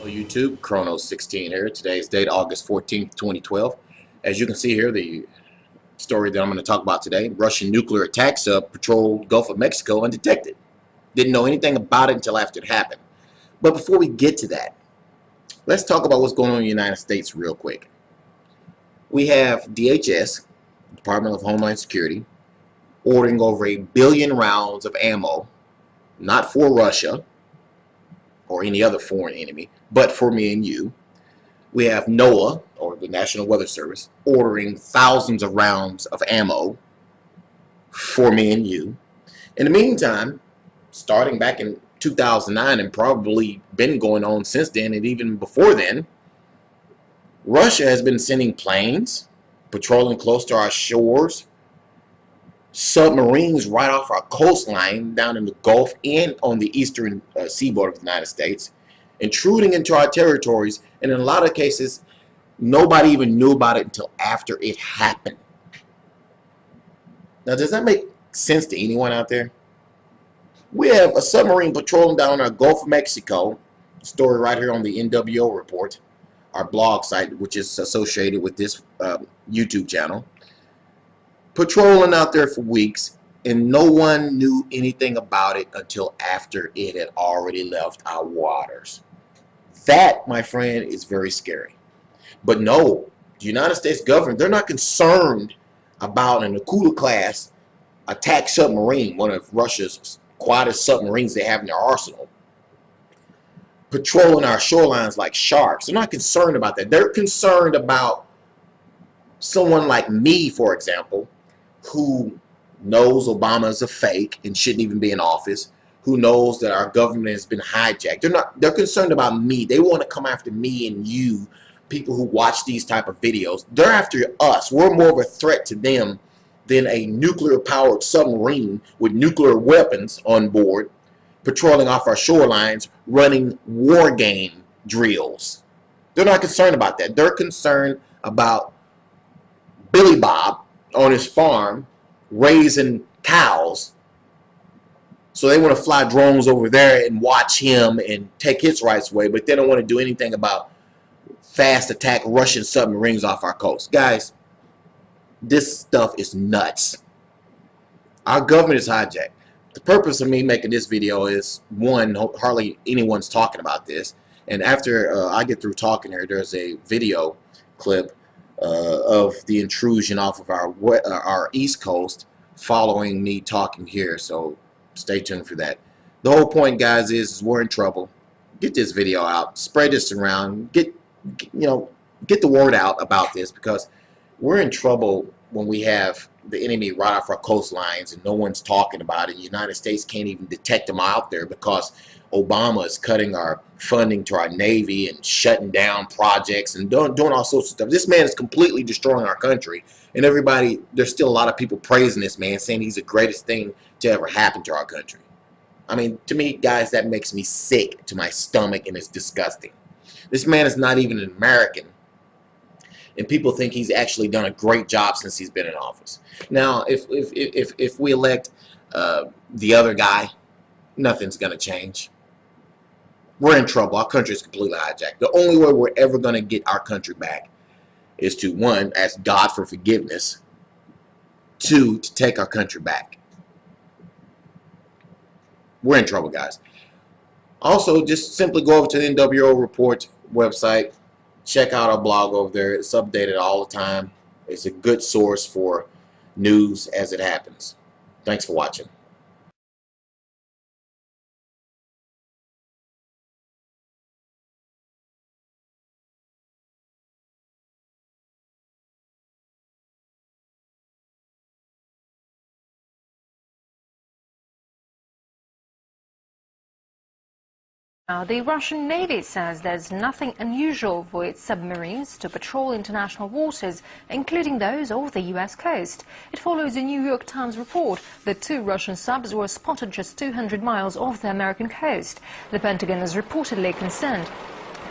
YouTube, Chrono16 here. Today's date, August 14th, 2012. As you can see here, the story that I'm going to talk about today, Russian nuclear attack sub patrolled Gulf of Mexico undetected. Didn't know anything about it until after it happened. But before we get to that, let's talk about what's going on in the United States real quick. We have DHS, Department of Homeland Security, ordering over 1 billion rounds of ammo, not for Russia or any other foreign enemy, but for me and you. We have NOAA, or the National Weather Service, ordering thousands of rounds of ammo for me and you. In the meantime, starting back in 2009 and probably been going on since then and even before then, Russia has been sending planes, patrolling close to our shores, submarines right off our coastline down in the Gulf and on the eastern seaboard of the United States, intruding into our territories, and in a lot of cases nobody even knew about it until after it happened. Now, does that make sense to anyone out there? We have a submarine patrolling down our Gulf of Mexico, story right here on the NWO report, our blog site, which is associated with this YouTube channel, patrolling out there for weeks, and no one knew anything about it until after it had already left our waters. That, my friend, is very scary. But no, the United States government, they're not concerned about an Akuta-class attack submarine, one of Russia's quietest submarines they have in their arsenal, patrolling our shorelines like sharks. They're not concerned about that. They're concerned about someone like me, for example, who knows Obama is a fake and shouldn't even be in office, who knows that our government has been hijacked. They're concerned about me. They want to come after me and you, people who watch these type of videos. They're after us. We're more of a threat to them than a nuclear-powered submarine with nuclear weapons on board, patrolling off our shorelines, running war game drills. They're not concerned about that. They're concerned about Billy Bob on his farm raising cows. So they want to fly drones over there and watch him and take his rights away, but they don't want to do anything about fast attack Russian submarines off our coast. Guys, this stuff is nuts. Our government is hijacked. The purpose of me making this video is, one, hardly anyone's talking about this, and after I get through talking here, there's a video clip of the intrusion off of our east coast following me talking here, so stay tuned for that. The whole point, guys, is we're in trouble. Get this video out, spread this around, get the word out about this, because we're in trouble when we have the enemy right off our coastlines and no one's talking about it. The United States can't even detect them out there because Obama is cutting our funding to our Navy and shutting down projects and doing all sorts of stuff. This man is completely destroying our country, and everybody, there's still a lot of people praising this man, saying he's the greatest thing to ever happen to our country. I mean, to me, guys, that makes me sick to my stomach, and it's disgusting. This man is not even an American, and people think he's actually done a great job since he's been in office. Now, if we elect the other guy, nothing's going to change. We're in trouble. Our country is completely hijacked. The only way we're ever going to get our country back is to, one, ask God for forgiveness, two, to take our country back. We're in trouble, guys. Also, just simply go over to the NWO Report website. Check out our blog over there. It's updated all the time. It's a good source for news as it happens. Thanks for watching. The Russian Navy says there's nothing unusual for its submarines to patrol international waters, including those off the U.S. coast. It follows a New York Times report that 2 Russian subs were spotted just 200 miles off the American coast. The Pentagon is reportedly concerned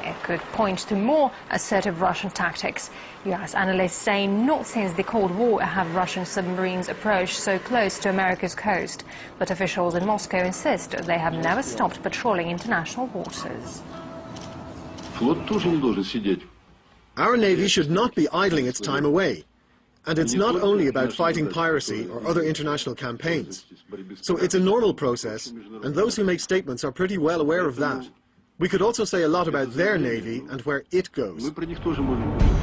it could point to more assertive Russian tactics. U.S. analysts say not since the Cold War have Russian submarines approached so close to America's coast, but officials in Moscow insist they have never stopped patrolling international waters. Флот тоже не должен сидеть. Our Navy should not be idling its time away. And it's not only about fighting piracy or other international campaigns. So it's a normal process, and those who make statements are pretty well aware of that. We could also say a lot about their Navy and where it goes. Мы про них тоже можем говорить.